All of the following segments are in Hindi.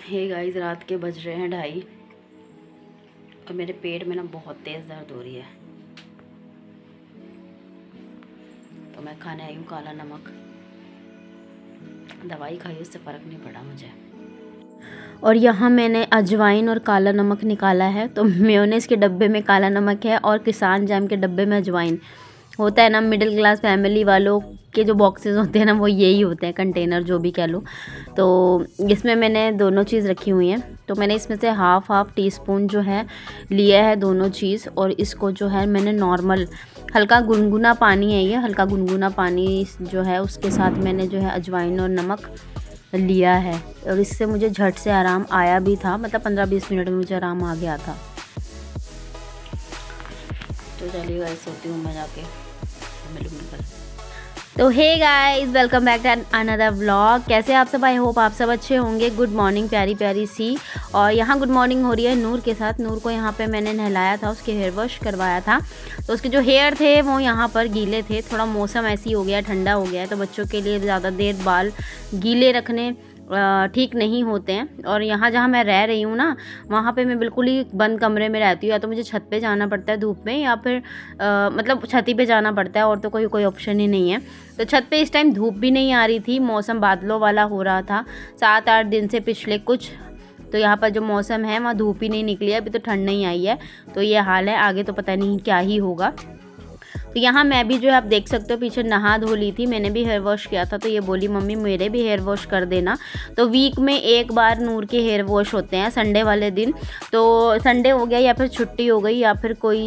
हे गाइस, रात के बज रहे हैं 2:30 और मेरे पेट में ना बहुत तेज़ दर्द हो रही है। तो मैं खाने आई हूँ काला नमक। दवाई खाई, उससे फ़र्क नहीं पड़ा मुझे। और यहाँ मैंने अजवाइन और काला नमक निकाला है। तो मेयोनेज़ के डब्बे में काला नमक है और किसान जैम के डब्बे में अजवाइन। होता है ना, मिडिल क्लास फैमिली वालों के जो बॉक्सेस होते हैं ना, वो यही होते हैं, कंटेनर जो भी कह लो। तो इसमें मैंने दोनों चीज़ रखी हुई हैं। तो मैंने इसमें से हाफ टी-स्पून जो है लिया है दोनों चीज़, और इसको जो है मैंने नॉर्मल हल्का गुनगुना पानी है, ये हल्का गुनगुना पानी जो है उसके साथ मैंने जो है अजवाइन और नमक लिया है। और इससे मुझे झट से आराम आया भी था, मतलब 15-20 मिनट में मुझे आराम आ गया था। तो चलिए गाइस, सोती हूँ मैं जाके, मिलूंगी कल। तो hey guys, welcome back to another vlog. कैसे आप सब? आई होप आप सब अच्छे होंगे। गुड मॉर्निंग प्यारी प्यारी सी। और यहाँ गुड मॉर्निंग हो रही है नूर के साथ। नूर को यहाँ पे मैंने नहलाया था, उसके हेयर वॉश करवाया था। तो उसके जो हेयर थे वो यहाँ पर गीले थे। थोड़ा मौसम ऐसी हो गया, ठंडा हो गया है, तो बच्चों के लिए ज़्यादा देर बाल गीले रखने ठीक नहीं होते हैं। और यहाँ जहाँ मैं रह रही हूँ ना, वहाँ पे मैं बिल्कुल ही बंद कमरे में रहती हूँ। या तो मुझे छत पे जाना पड़ता है धूप में, या फिर मतलब छत पे जाना पड़ता है, और तो कोई ऑप्शन ही नहीं है। तो छत पे इस टाइम धूप भी नहीं आ रही थी, मौसम बादलों वाला हो रहा था 7-8 दिन से पिछले कुछ। तो यहाँ पर जो मौसम है वहाँ धूप ही नहीं निकली है, अभी तो ठंड नहीं आई है। तो ये हाल है, आगे तो पता नहीं क्या ही होगा। तो यहाँ मैं भी जो है आप देख सकते हो, पीछे नहा धो ली थी, मैंने भी हेयर वॉश किया था। तो ये बोली मम्मी मेरे भी हेयर वॉश कर देना। तो वीक में एक बार नूर के हेयर वॉश होते हैं, संडे वाले दिन। तो संडे हो गया या फिर छुट्टी हो गई या फिर कोई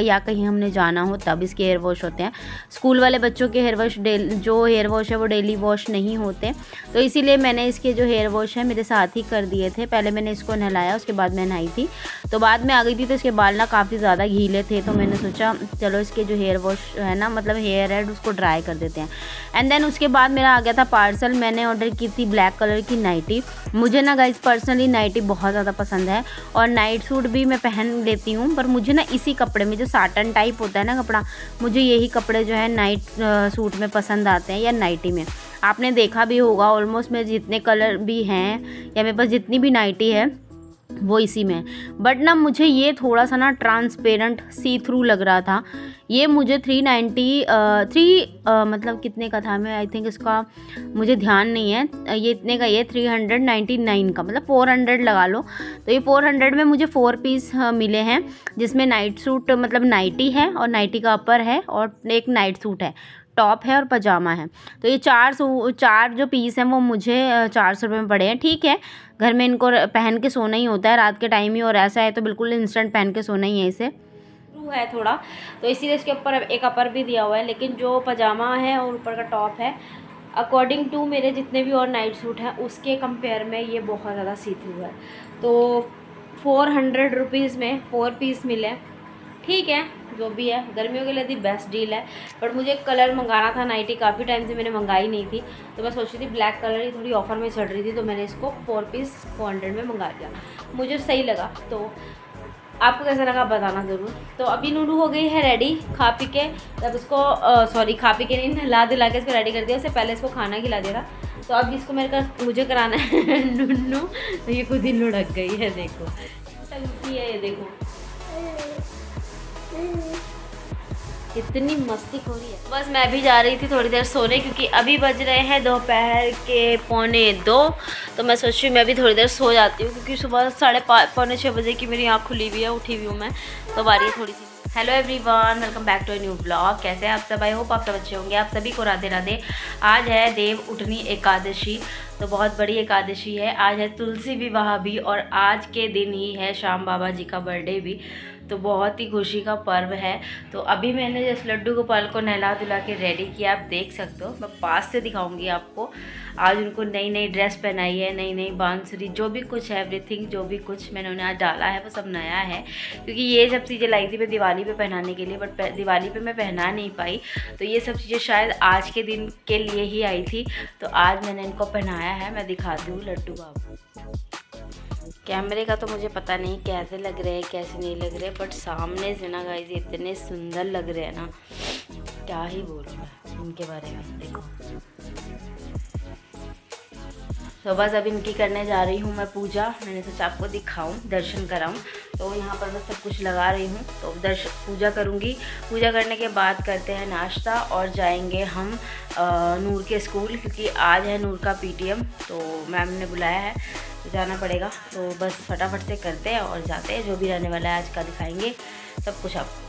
या कहीं हमने जाना हो, तब इसके हेयर वॉश होते हैं। स्कूल वाले बच्चों के हेयर वॉश जो हेयर वॉश है वो डेली वॉश नहीं होते। तो इसीलिए मैंने इसके जो हेयर वॉश है मेरे साथ ही कर दिए थे। पहले मैंने इसको नहलाया, उसके बाद मैं नहाई थी। तो बाद में आ गई थी, तो इसके बाल ना काफ़ी ज़्यादा गीले थे। तो मैंने सोचा चलो इसके जो हेयर वॉश है ना, मतलब हेयर है, उसको ड्राई कर देते हैं। एंड देन उसके बाद मेरा आ गया था पार्सल। मैंने ऑर्डर की थी ब्लैक कलर की नाइटी। मुझे ना गाइस पर्सनली नाइटी बहुत ज़्यादा पसंद है, और नाइट सूट भी मैं पहन लेती हूँ। पर मुझे ना इसी कपड़े में, जो साटन टाइप होता है ना कपड़ा, मुझे यही कपड़े जो है नाइट सूट में पसंद आते हैं, या नाइटी में। आपने देखा भी होगा, ऑलमोस्ट मेरे जितने कलर भी हैं या मेरे पास जितनी भी नाइटी है वो इसी में। बट ना मुझे ये थोड़ा सा ना ट्रांसपेरेंट सी थ्रू लग रहा था। ये मुझे 393 मतलब कितने का था, मैं आई थिंक इसका मुझे ध्यान नहीं है, ये इतने का, ये 399 का, मतलब 400 लगा लो। तो ये 400 में मुझे 4 पीस मिले हैं, जिसमें नाइट सूट मतलब नाइटी है, और नाइटी का अपर है, और एक नाइट सूट है, टॉप है और पजामा है। तो ये चार जो पीस हैं वो मुझे 400 रुपये में पड़े हैं। ठीक है, घर में इनको पहन के सोना ही होता है रात के टाइम ही, और ऐसा है तो बिल्कुल इंस्टेंट पहन के सोना ही है। इसे है थोड़ा, तो इसीलिए इसके ऊपर एक अपर भी दिया हुआ है। लेकिन जो पजामा है और ऊपर का टॉप है, अकॉर्डिंग टू मेरे जितने भी और नाइट सूट हैं उसके कंपेयर में ये बहुत ज़्यादा सी थ्रू है। तो 400 रुपीज़ में 4 पीस मिले। ठीक है, जो भी है, गर्मियों के लिए दी बेस्ट डील है। बट मुझे कलर मंगाना था नाइटी, काफ़ी टाइम से मैंने मंगाई नहीं थी। तो मैं सोच रही थी ब्लैक कलर ही थोड़ी ऑफर में चल रही थी, तो मैंने इसको 4 पीस 400 में मंगा लिया। मुझे सही लगा। तो आपको कैसा लगा बताना ज़रूर। तो अभी नूनू हो गई है रेडी खा पी के। जब उसको खा पी के नहीं, नहला दिला के इसको रेडी कर दिया। उससे पहले इसको खाना खिला दिया था। तो अब इसको मुझे कराना है नूनू। तो ये खुद ही लुढ़क गई है, देखो टंकी है, ये देखो इतनी मस्ती हो रही है। बस मैं भी जा रही थी थोड़ी देर सोने, क्योंकि अभी बज रहे हैं दोपहर के 1:45। तो मैं सोच रही हूँ मैं भी थोड़ी देर सो जाती हूँ, क्योंकि सुबह 5:45-6 बजे की मेरी आँख खुली हुई है, उठी हुई हूँ मैं। तो बारी है थोड़ी सी। Hello everyone, welcome back to a new blog. कैसे हैं आप सब? आई होप आप सब अच्छे होंगे। आप सभी को राधे राधे। आज है देव उठनी एकादशी, तो बहुत बड़ी एकादशी है। आज है तुलसी विवाह भी, और आज के दिन ही है श्याम बाबा जी का बर्थडे भी। तो बहुत ही खुशी का पर्व है। तो अभी मैंने जिस लड्डू गोपाल को नहला धुला के रेडी किया, आप देख सकते हो, मैं पास से दिखाऊंगी आपको। आज उनको नई नई ड्रेस पहनाई है, नई नई बांसुरी, जो भी कुछ है, एवरीथिंग जो भी कुछ मैंने उन्हें आज डाला है वो सब नया है। क्योंकि ये सब चीज़ें लाई थी मैं दिवाली पे पहनाने के लिए, बट दिवाली पे मैं पहना नहीं पाई। तो ये सब चीज़ें शायद आज के दिन के लिए ही आई थी। तो आज मैंने इनको पहनाया है। मैं दिखाती हूँ लड्डू बाबू। कैमरे का तो मुझे पता नहीं कैसे लग रहे हैं, कैसे नहीं लग रहे, बट सामने से ना गाइस इतने सुंदर लग रहे हैं ना, क्या ही बोलूँ मैं इनके बारे में। देखो तो बस अब इनकी करने जा रही हूँ मैं पूजा। मैंने सोचा आपको दिखाऊं, दर्शन कराऊं। तो यहाँ पर मैं सब कुछ लगा रही हूँ। तो पूजा करूँगी। पूजा करने के बाद करते हैं नाश्ता और जाएंगे हम नूर के स्कूल, क्योंकि आज है नूर का पीटीएम। तो मैम ने बुलाया है तो जाना पड़ेगा। तो बस फटाफट से करते हैं और जाते हैं। जो भी रहने वाला है आज का दिखाएंगे सब कुछ आपको।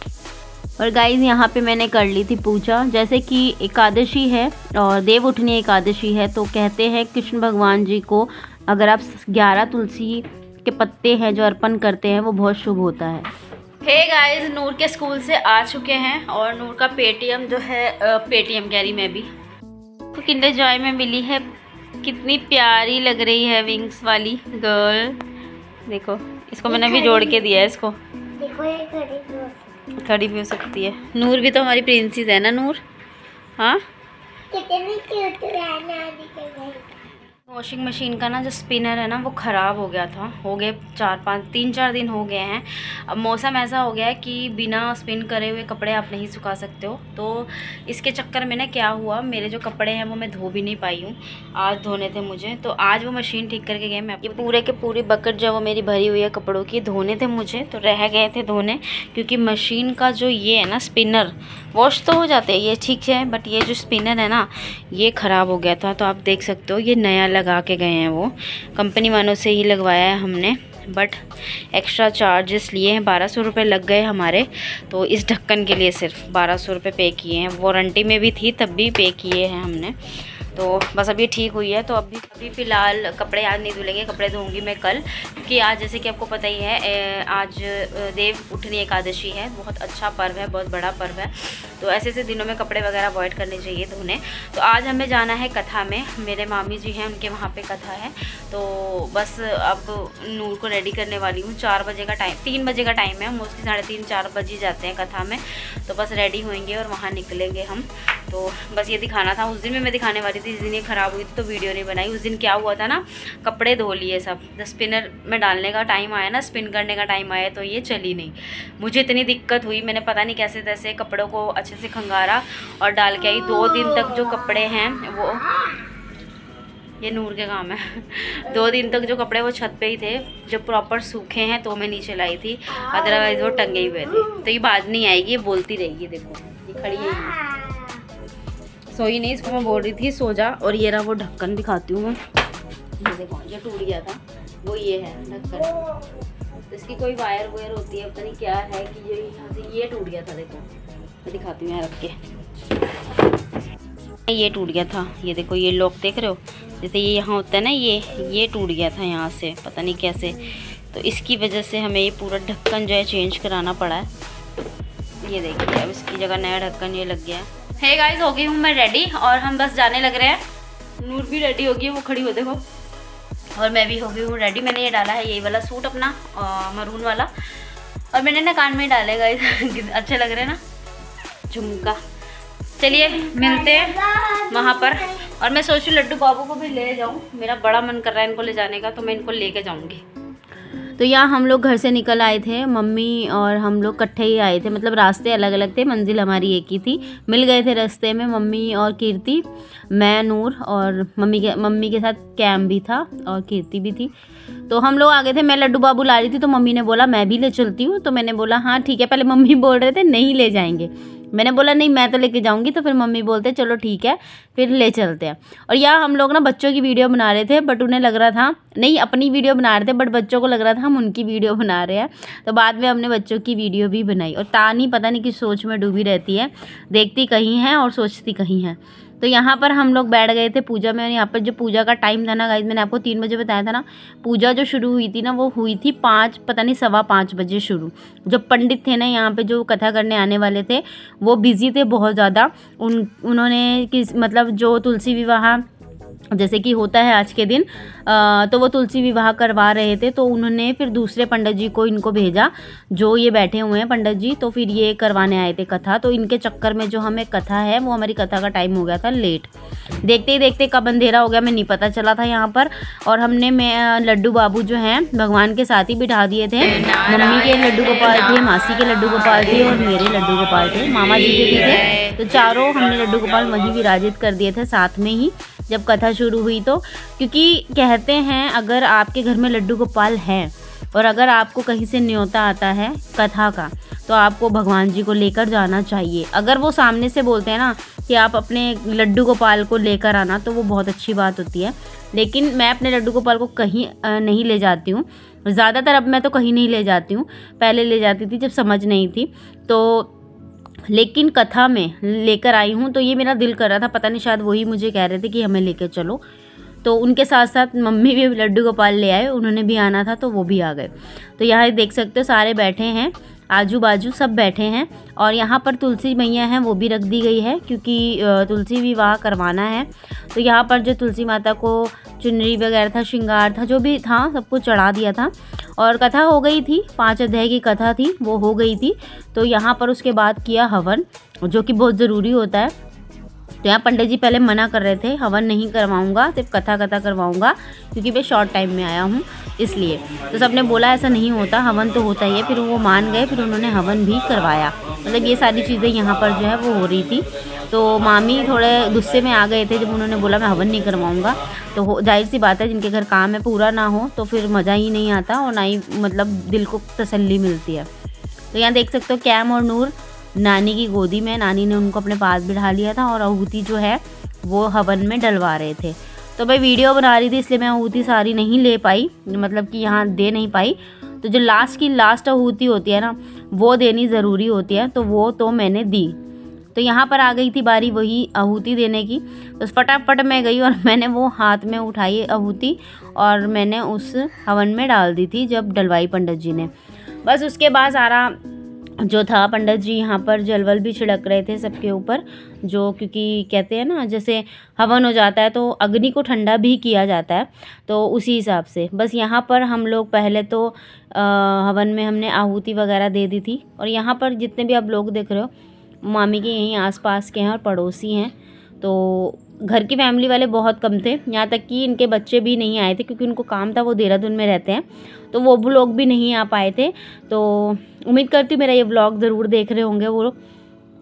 और गाइज़ यहाँ पे मैंने कर ली थी पूजा। जैसे कि एकादशी है और देव उठनी एकादशी है, तो कहते हैं कृष्ण भगवान जी को अगर आप 11 तुलसी के पत्ते हैं जो अर्पण करते हैं वो बहुत शुभ होता है। हे गाइज़, नूर के स्कूल से आ चुके हैं और नूर का पेटीएम जो है पेटीएम कह रही मैं भी तो किंडर जॉय में मिली है। कितनी प्यारी लग रही है विंग्स वाली गर्ल। देखो इसको मैंने भी जोड़ के दिया है इसको। देखो ये खड़ी भी हो सकती है। नूर भी तो हमारी प्रिंसेस है ना नूर। हाँ कितनी क्यूट है। वॉशिंग मशीन का ना जो स्पिनर है ना वो ख़राब हो गया था। हो गए 3-4 दिन हो गए हैं। अब मौसम ऐसा हो गया है कि बिना स्पिन करे हुए कपड़े आप नहीं सुखा सकते हो। तो इसके चक्कर में ना क्या हुआ, मेरे जो कपड़े हैं वो मैं धो भी नहीं पाई हूँ। आज धोने थे मुझे, तो आज वो मशीन ठीक करके गए। मैं ये पूरे के पूरी बकेट जो वो मेरी भरी हुई है कपड़ों की, धोने थे मुझे तो रह गए थे धोने। क्योंकि मशीन का जो ये है ना स्पिनर, वॉश तो हो जाते हैं ये ठीक है, बट ये जो स्पिनर है ना ये ख़राब हो गया था। तो आप देख सकते हो ये नया लगा के गए हैं, वो कंपनी वालों से ही लगवाया है हमने, बट एक्स्ट्रा चार्जेस लिए हैं। 1200 रुपये लग गए हमारे। तो इस ढक्कन के लिए सिर्फ 1200 रुपये पे किए हैं। वारंटी में भी थी तब भी पे किए हैं हमने। तो बस अभी ठीक हुई है। तो अभी फ़िलहाल कपड़े आज नहीं धुलेंगे, कपड़े धोऊंगी मैं कल। क्योंकि आज जैसे कि आपको पता ही है आज देव उठनी एकादशी है। बहुत अच्छा पर्व है, बहुत बड़ा पर्व है। तो ऐसे दिनों में कपड़े वगैरह अवॉइड करने चाहिए धोने। तो आज हमें जाना है कथा में। मेरे मामी जी हैं उनके वहाँ पे कथा है। तो बस अब नूर को रेडी करने वाली हूँ। 4 बजे का टाइम, 3 बजे का टाइम है। मोस्टली 3:30-4 बजे जाते हैं कथा में। तो बस रेडी होंगे और वहाँ निकलेंगे हम। तो बस ये दिखाना था। उस दिन भी मैं दिखाने वाली थी, जिस दिन ये ख़राब हुई थी तो वीडियो नहीं बनाई। उस दिन क्या हुआ था ना, कपड़े धो लिए सब, स्पिनर में डालने का टाइम आया ना, स्पिन करने का टाइम आया तो ये चली नहीं। मुझे इतनी दिक्कत हुई, मैंने पता नहीं कैसे तैसे कपड़ों को अच्छे से खंगारा और डाल के आई। 2 दिन तक जो कपड़े हैं वो, ये नूर के काम है 2 दिन तक जो कपड़े वो छत पे ही थे, जो प्रॉपर सूखे हैं तो मैं नीचे लाई थी, अदरवाइज वो टंगे हुए थे। तो ये बाज नहीं आएगी, ये बोलती रहेगी। देखो ये खड़ी है, सोई नहीं, इसको मैं बोल रही थी सो जा। और ये रहा वो ढक्कन, दिखाती हूँ मैं। ये देखो ये टूट गया था, वो ये है ढक्कन। तो इसकी कोई वायर होती है, पता नहीं क्या है कि ये यहाँ से ये टूट गया था। देखो मैं दिखाती हूँ यहाँ रख के, ये टूट गया था। ये देखो ये लॉक देख रहे हो, जैसे ये यहाँ होता है ना, ये टूट गया था यहाँ से, पता नहीं कैसे। तो इसकी वजह से हमें ये पूरा ढक्कन जो है चेंज कराना पड़ा है। ये देखिए अब इसकी जगह नया ढक्कन ये लग गया है। हे गाइस, हो गई हूँ मैं रेडी और हम बस जाने लग रहे हैं। नूर भी रेडी हो गई है, वो खड़ी हो देखो, और मैं भी हो गई हूँ रेडी। मैंने ये डाला है यही वाला सूट अपना मरून वाला, और मैंने ना कान में डाले गाइस अच्छे लग रहे हैं ना झुमका। चलिए मिलते हैं वहाँ पर। और मैं सोच रही लड्डू बाबू को भी ले जाऊँ, मेरा बड़ा मन कर रहा है इनको ले जाने का, तो मैं इनको लेके जाऊँगी। तो यहाँ हम लोग घर से निकल आए थे, मम्मी और हम लोग इकट्ठे ही आए थे। मतलब रास्ते अलग अलग थे, मंजिल हमारी एक ही थी। मिल गए थे रास्ते में, मम्मी और कीर्ति, मैं, नूर और मम्मी के साथ कैम भी था और कीर्ति भी थी। तो हम लोग आ गए थे। मैं लड्डू बाबू ला रही थी तो मम्मी ने बोला मैं भी ले चलती हूँ। तो मैंने बोला हाँ ठीक है। पहले मम्मी बोल रहे थे नहीं ले जाएंगे, मैंने बोला नहीं मैं तो लेके जाऊंगी। तो फिर मम्मी बोलते चलो ठीक है फिर ले चलते हैं। और यहाँ हम लोग ना बच्चों की वीडियो बना रहे थे, बट उन्हें लग रहा था नहीं अपनी वीडियो बना रहे थे, बट बच्चों को लग रहा था हम उनकी वीडियो बना रहे हैं। तो बाद में हमने बच्चों की वीडियो भी बनाई। और तानी पता नहीं किस सोच में डूबी रहती है, देखती कहीं है और सोचती कहीं है। तो यहाँ पर हम लोग बैठ गए थे पूजा में। और यहाँ पर जो पूजा का टाइम था ना गाइस, मैंने आपको 3 बजे बताया था ना, पूजा जो शुरू हुई थी ना वो हुई थी 5 पता नहीं 5:15 बजे शुरू। जो पंडित थे ना यहाँ पे जो कथा करने आने वाले थे वो बिज़ी थे बहुत ज़्यादा। उन्होंने मतलब जो तुलसी विवाह जैसे कि होता है आज के दिन, तो वो तुलसी विवाह करवा रहे थे। तो उन्होंने फिर दूसरे पंडित जी को इनको भेजा, जो ये बैठे हुए हैं पंडित जी, तो फिर ये करवाने आए थे कथा। तो इनके चक्कर में जो हमें कथा है वो हमारी कथा का टाइम हो गया था लेट। देखते ही देखते कब अंधेरा हो गया मैं नहीं पता चला था यहाँ पर। और हमने लड्डू बाबू जो हैं भगवान के साथ ही बिठा दिए थे। मम्मी के लड्डू गोपाल थे, मासी के लड्डू गोपाल थे और मेरे लड्डू गोपाल थे, मामा जी के भी थे। तो चारों हमने लड्डू गोपाल वहीं विराजित कर दिए थे साथ में ही। जब कथा शुरू हुई तो, क्योंकि कहते हैं अगर आपके घर में लड्डू गोपाल हैं और अगर आपको कहीं से न्योता आता है कथा का, तो आपको भगवान जी को लेकर जाना चाहिए। अगर वो सामने से बोलते हैं ना कि आप अपने लड्डू गोपाल को लेकर आना, तो वो बहुत अच्छी बात होती है। लेकिन मैं अपने लड्डू गोपाल को कहीं नहीं ले जाती हूँ ज़्यादातर। अब मैं तो कहीं नहीं ले जाती हूँ, पहले ले जाती थी जब समझ नहीं थी तो, लेकिन कथा में लेकर आई हूँ। तो ये मेरा दिल कर रहा था, पता नहीं शायद वही मुझे कह रहे थे कि हमें लेकर चलो, तो उनके साथ साथ मम्मी भी लड्डू गोपाल ले आए, उन्होंने भी आना था तो वो भी आ गए। तो यहाँ देख सकते हो सारे बैठे हैं, आजू बाजू सब बैठे हैं। और यहाँ पर तुलसी मैया हैं वो भी रख दी गई है, क्योंकि तुलसी विवाह करवाना है। तो यहाँ पर जो तुलसी माता को चुनरी वगैरह था, श्रृंगार था, जो भी था सब कुछ चढ़ा दिया था। और कथा हो गई थी, 5 अध्याय की कथा थी, वो हो गई थी। तो यहाँ पर उसके बाद किया हवन, जो कि बहुत ज़रूरी होता है। तो यहाँ पंडित जी पहले मना कर रहे थे, हवन नहीं करवाऊंगा, सिर्फ कथा करवाऊंगा, क्योंकि मैं शॉर्ट टाइम में आया हूँ इसलिए। तो सबने बोला ऐसा नहीं होता, हवन तो होता ही है। फिर वो मान गए, फिर उन्होंने हवन भी करवाया। मतलब ये सारी चीज़ें यहाँ पर जो है वो हो रही थी। तो मामी थोड़े गुस्से में आ गए थे जब उन्होंने बोला मैं हवन नहीं करवाऊँगा। तो जाहिर सी बात है, जिनके घर काम है पूरा ना हो तो फिर मज़ा ही नहीं आता और ना ही मतलब दिल को तसल्ली मिलती है। तो यहाँ देख सकते हो कैम और नूर नानी की गोदी में, नानी ने उनको अपने पास बिठा लिया था और आहूति जो है वो हवन में डलवा रहे थे। तो मैं वीडियो बना रही थी इसलिए मैं आहूति सारी नहीं ले पाई, मतलब कि यहाँ दे नहीं पाई। तो जो लास्ट आहूति होती है ना, वो देनी ज़रूरी होती है, तो वो तो मैंने दी। तो यहाँ पर आ गई थी बारी वही आहूति देने की। तो फटाफट मैं गई और मैंने वो हाथ में उठाई आहूति और मैंने उस हवन में डाल दी थी जब डलवाई पंडित जी ने। बस उसके बाद सारा जो था, पंडित जी यहाँ पर जलवल भी छिड़क रहे थे सबके ऊपर, जो क्योंकि कहते हैं ना जैसे हवन हो जाता है तो अग्नि को ठंडा भी किया जाता है, तो उसी हिसाब से बस यहाँ पर हम लोग पहले तो हवन में हमने आहूति वगैरह दे दी थी। और यहाँ पर जितने भी आप लोग देख रहे हो मामी के यहीं आसपास के हैं और पड़ोसी हैं। तो घर की फैमिली वाले बहुत कम थे, यहाँ तक कि इनके बच्चे भी नहीं आए थे क्योंकि उनको काम था, वो देहरादून में रहते हैं, तो वो लोग भी नहीं आ पाए थे। तो उम्मीद करती हूँ मेरा ये व्लॉग ज़रूर देख रहे होंगे वो लोग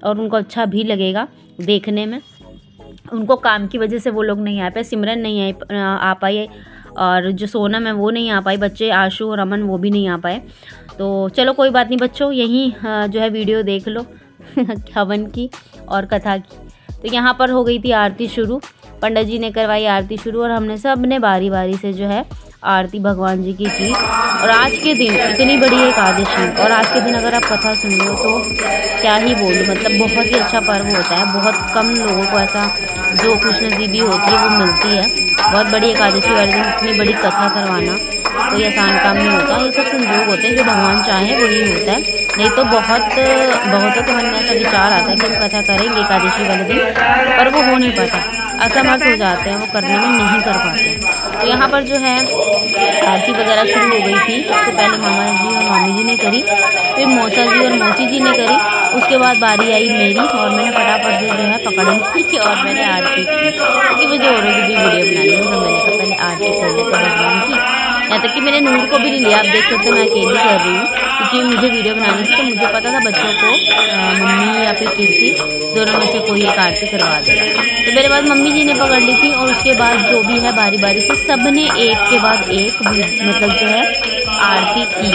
और उनको अच्छा भी लगेगा देखने में। उनको काम की वजह से वो लोग नहीं आ पाए, सिमरन नहीं आ पाई और जो सोनम है वो नहीं आ पाई, बच्चे आशु और अमन वो भी नहीं आ पाए। तो चलो कोई बात नहीं बच्चों, यहीं जो है वीडियो देख लो हवन की और कथा की। तो यहाँ पर हो गई थी आरती शुरू, पंडित जी ने करवाई आरती शुरू और हमने सब ने बारी बारी से जो है आरती भगवान जी की की। और आज के दिन इतनी बड़ी एकादशी, और आज के दिन अगर आप कथा सुन लो तो क्या ही बोलूं, मतलब बहुत ही अच्छा पर्व होता है। बहुत कम लोगों को ऐसा जो खुशनसीबी होती है वो मिलती है। बहुत बड़ी एकादशी वाले दिन इतनी बड़ी कथा करवाना कोई आसान काम नहीं होता। ये सब संजोग होते हैं, जो भगवान चाहे वही होता है। नहीं तो बहुतों के मन में ऐसा विचार आता है कि हम कथा करेंगे एकादशी वाले दिन, पर वो हो नहीं पाता, असमर्थ हो जाते हैं, वो करने में नहीं कर पाते। तो यहाँ पर जो है आरती वगैरह शुरू हो गई थी। सबसे पहले मामा जी और मामी जी ने करी, फिर मौसा जी और मौसी जी ने करी, उसके बाद बारी आई मेरी और मैंने फटाफट से जो है पकड़ ली और मैंने आरती की, क्योंकि मुझे औरों की भी वीडियो बनानी है। तो मैंने कहा पहले आरती कर लेते भगवान की। यहाँ तक कि मैंने नूर को भी नहीं लिया, आप देख सकते हो मैं अकेली कर रही हूँ क्योंकि मुझे वीडियो बनानी थी। तो मुझे पता था बच्चों को मम्मी या फिर कीर्ति दोनों में से कोई एक आरती करवा देगा। तो मेरे बाद मम्मी जी ने पकड़ ली थी और उसके बाद जो भी है बारी बारी से सब ने एक के बाद एक मतलब जो है आरती की।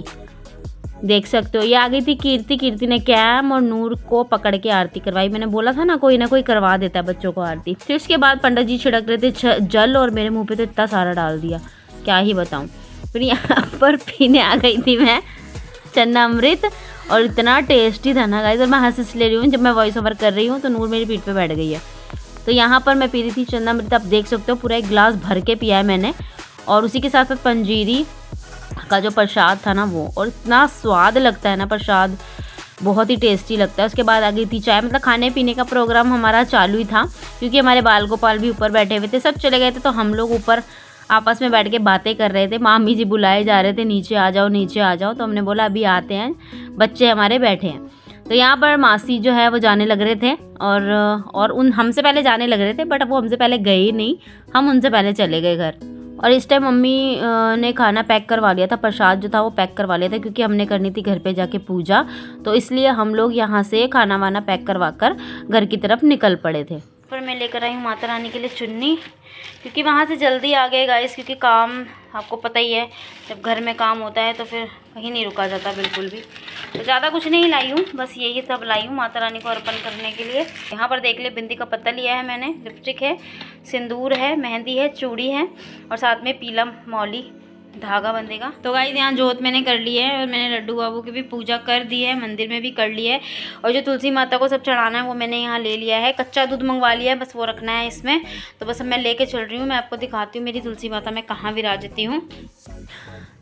देख सकते हो ये आ गई थी कीर्ति ने कैम और नूर को पकड़ के आरती करवाई। मैंने बोला था ना कोई करवा देता है बच्चों को आरती। फिर उसके बाद पंडित जी छिड़क रहे थे जल और मेरे मुंह पे तो इतना सारा डाल दिया, क्या ही बताऊं। फिर यहाँ पर पीने आ गई थी मैं चन्ना अमृत और इतना टेस्टी था ना गाइस, और मैं हंस ले रही हूँ जब मैं वॉइस ओवर कर रही हूँ तो नूर मेरी पीठ पे बैठ गई है। तो यहाँ पर मैं पी रही थी चन्ना अमृत, आप देख सकते हो पूरा एक गिलास भर के पिया है मैंने। और उसी के साथ साथ पंजीरी का जो प्रसाद था ना वो, और इतना स्वाद लगता है ना प्रसाद, बहुत ही टेस्टी लगता है। उसके बाद आ गई थी चाय, मतलब खाने पीने का प्रोग्राम हमारा चालू ही था क्योंकि हमारे बाल गोपाल भी ऊपर बैठे हुए थे, सब चले गए थे तो हम लोग ऊपर आपस में बैठ के बातें कर रहे थे। मामी जी बुलाए जा रहे थे नीचे आ जाओ नीचे आ जाओ, तो हमने बोला अभी आते हैं, बच्चे हमारे बैठे हैं। तो यहाँ पर मासी जो है वो जाने लग रहे थे और उन हमसे पहले जाने लग रहे थे, बट वो हमसे पहले गए ही नहीं, हम उनसे पहले चले गए घर। और इस टाइम मम्मी ने खाना पैक करवा लिया था, प्रसाद जो था वो पैक करवा लिया था क्योंकि हमने करनी थी घर पे जाके पूजा, तो इसलिए हम लोग यहाँ से खाना वाना पैक करवा कर घर की तरफ निकल पड़े थे। पर मैं लेकर आई हूँ माता रानी के लिए चुन्नी, क्योंकि वहाँ से जल्दी आ गए गाइस, क्योंकि काम आपको पता ही है, जब घर में काम होता है तो फिर कहीं नहीं रुका जाता बिल्कुल भी। तो ज़्यादा कुछ नहीं लाई हूँ, बस यही सब लाई हूँ माता रानी को अर्पण करने के लिए। यहाँ पर देख ले, बिंदी का पत्ता लिया है मैंने, लिपस्टिक है, सिंदूर है, मेहंदी है, चूड़ी है और साथ में पीला मौली धागा बंधेगा। तो गाइस यहाँ जोत मैंने कर ली है और मैंने लड्डू बाबू की भी पूजा कर दी है, मंदिर में भी कर ली है। और जो तुलसी माता को सब चढ़ाना है वो मैंने यहाँ ले लिया है, कच्चा दूध मंगवा लिया है, बस वो रखना है इसमें। तो बस अब मैं लेके चल रही हूँ, मैं आपको दिखाती हूँ मेरी तुलसी माता मैं कहाँ विराजती हूँ।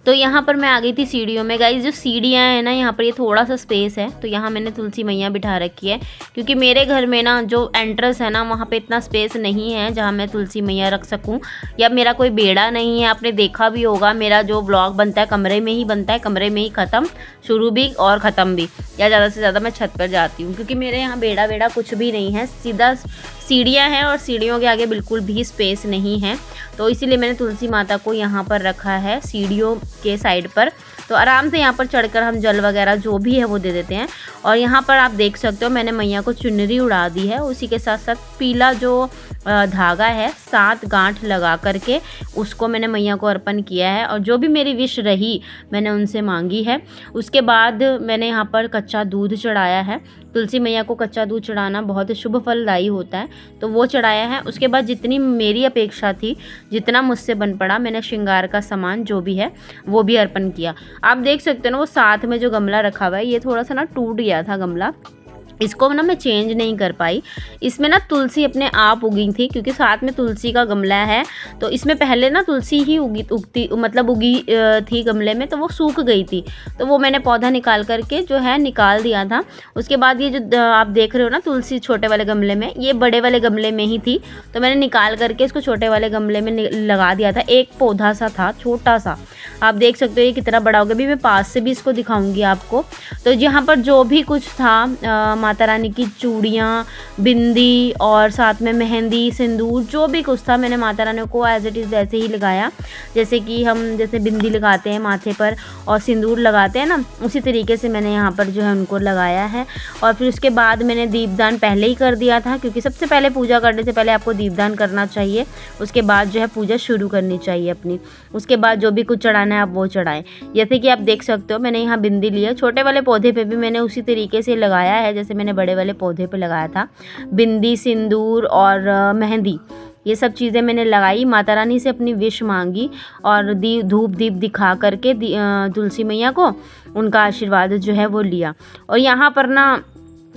तो यहाँ पर मैं आ गई थी सीढ़ियों में गाइस। जो सीढ़ियाँ हैं ना, यहाँ पर ये थोड़ा सा स्पेस है, तो यहाँ मैंने तुलसी मैया बिठा रखी है, क्योंकि मेरे घर में ना जो एंट्रेंस है ना, वहाँ पे इतना स्पेस नहीं है जहाँ मैं तुलसी मैया रख सकूँ, या मेरा कोई बेड़ा नहीं है। आपने देखा भी होगा, मेरा जो ब्लॉग बनता है कमरे में ही बनता है, कमरे में ही ख़त्म, शुरू भी और ख़त्म भी, या ज़्यादा से ज़्यादा मैं छत पर जाती हूँ, क्योंकि मेरे यहाँ बेड़ा वेड़ा कुछ भी नहीं है, सीधा सीढ़ियाँ हैं और सीढ़ियों के आगे बिल्कुल भी स्पेस नहीं है। तो इसीलिए मैंने तुलसी माता को यहाँ पर रखा है सीढ़ियों के साइड पर, तो आराम से यहाँ पर चढ़कर हम जल वगैरह जो भी है वो दे देते हैं। और यहाँ पर आप देख सकते हो मैंने मैया को चुनरी उड़ा दी है, उसी के साथ साथ पीला जो धागा है 7 गांठ लगा करके उसको मैंने मैया को अर्पण किया है। और जो भी मेरी विश रही मैंने उनसे मांगी है। उसके बाद मैंने यहाँ पर कच्चा दूध चढ़ाया है, तुलसी मैया को कच्चा दूध चढ़ाना बहुत शुभ फलदायी होता है, तो वो चढ़ाया है। उसके बाद जितनी मेरी अपेक्षा थी, जितना मुझसे बन पड़ा, मैंने श्रृंगार का सामान जो भी है वो भी अर्पण किया। आप देख सकते हो ना, वो साथ में जो गमला रखा हुआ है, ये थोड़ा सा ना टूट गया था गमला, इसको ना मैं चेंज नहीं कर पाई। इसमें ना तुलसी अपने आप उगी थी, क्योंकि साथ में तुलसी का गमला है, तो इसमें पहले ना तुलसी ही उगी थी गमले में, तो वो सूख गई थी, तो वो मैंने पौधा निकाल करके जो है निकाल दिया था। उसके बाद ये जो आप देख रहे हो ना तुलसी छोटे वाले गमले में, ये बड़े वाले गमले में ही थी, तो मैंने निकाल करके इसको छोटे वाले गमले में लगा दिया था। एक पौधा सा था छोटा सा, आप देख सकते हो ये कितना बड़ा हो गया। भी मैं पास से भी इसको दिखाऊंगी आपको। तो यहाँ पर जो भी कुछ था, माता रानी की चूड़ियाँ, बिंदी और साथ में मेहंदी, सिंदूर, जो भी कुछ था मैंने माता रानी को एज इट इज़ वैसे ही लगाया, जैसे कि हम जैसे बिंदी लगाते हैं माथे पर और सिंदूर लगाते हैं ना, उसी तरीके से मैंने यहाँ पर जो है उनको लगाया है। और फिर उसके बाद मैंने दीपदान पहले ही कर दिया था, क्योंकि सबसे पहले पूजा करने से पहले आपको दीपदान करना चाहिए, उसके बाद जो है पूजा शुरू करनी चाहिए अपनी। उसके बाद जो भी कुछ चढ़ाना है आप वो चढ़ाएं। जैसे कि आप देख सकते हो मैंने यहाँ बिंदी लिया, छोटे वाले पौधे पे भी मैंने उसी तरीके से लगाया है जैसे मैंने बड़े वाले पौधे पे लगाया था। बिंदी, सिंदूर और मेहंदी, ये सब चीज़ें मैंने लगाई, माता रानी से अपनी विश मांगी और धूप दीप दिखा करके तुलसी मैया को उनका आशीर्वाद जो है वो लिया। और यहाँ पर ना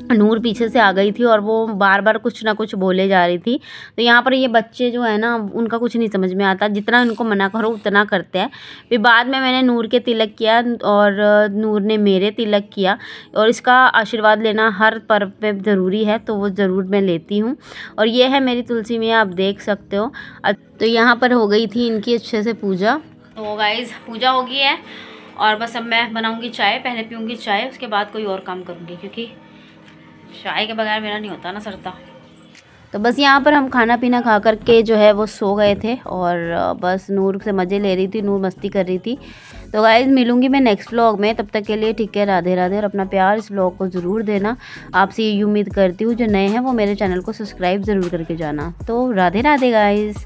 नूर पीछे से आ गई थी और वो बार बार कुछ ना कुछ बोले जा रही थी। तो यहाँ पर ये बच्चे जो है ना, उनका कुछ नहीं समझ में आता, जितना उनको मना करो उतना करते हैं। फिर बाद में मैंने नूर के तिलक किया और नूर ने मेरे तिलक किया, और इसका आशीर्वाद लेना हर पर्व पे ज़रूरी है, तो वो ज़रूर मैं लेती हूँ। और ये है मेरी तुलसी मैया, आप देख सकते हो। तो यहाँ पर हो गई थी इनकी अच्छे से पूजा। तो गाइज़ पूजा हो गई है और बस अब मैं बनाऊँगी चाय, पहले पीऊँगी चाय, उसके बाद कोई और काम करूँगी, क्योंकि चाय के बगैर मेरा नहीं होता ना सरता। तो बस यहाँ पर हम खाना पीना खा करके जो है वो सो गए थे और बस नूर से मज़े ले रही थी, नूर मस्ती कर रही थी। तो गाइस मिलूंगी मैं नेक्स्ट व्लॉग में, तब तक के लिए ठीक है, राधे राधे। और अपना प्यार इस व्लॉग को ज़रूर देना। आपसे ये उम्मीद करती हूँ जो नए हैं वो मेरे चैनल को सब्सक्राइब ज़रूर करके जाना। तो राधे राधे गाइस।